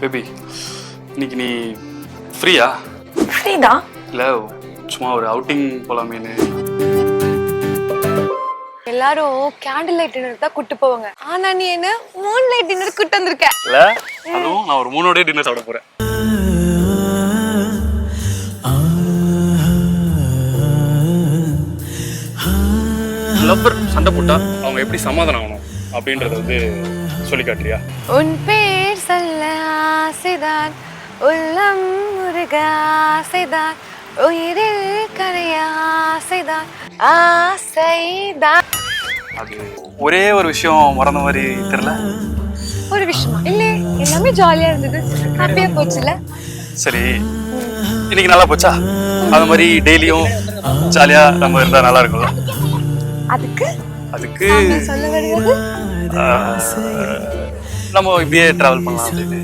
Baby, இன்னைக்கு நீ ஃப்ரீயா? ஃப்ரீதான். இல்லை, சும்மா ஒரு அவுட்டிங் போலாமேன்னு. எல்லாரும் கேண்டில் லைட் டின்னர் தான் கூட்டு போவாங்க, ஆனா நீ என்ன மூன் லைட் டின்னர் கூட்டு வந்திருக்க. இல்லை, அதுவும் நான் ஒரு 3 டின்னர் சாப்பிட போறேன். லவ்வர் சண்டை போட்டா அவங்க எப்படி சமாதானம் ஆகணும் அப்படின்றத வந்து சொல்லி காட்டுறியா? உன் பேர் சொல்ல ஆசைதான், உள்ளம் முருக ஆசைதான், உயிரில் கரைய ஆசைதான், ஆசைதான். அது ஒரே ஒரு விஷயம் மறந்த மாதிரி தெரியல. ஒரு விஷயமா? இல்லையே, எல்லாமே ஜாலியா இருந்தது, ஹாப்பியா போச்சுல. சரி, இன்னைக்கு நல்லா போச்சா? அது மாதிரி டெய்லியும் ஜாலியா நம்ம இருந்தா நல்லா இருக்கும்ல. அதுக்கு அதுக்கு சொல்ல வருவது நம்ம இப்படியே டிராவல் பண்ணலாம் அப்படின்னு.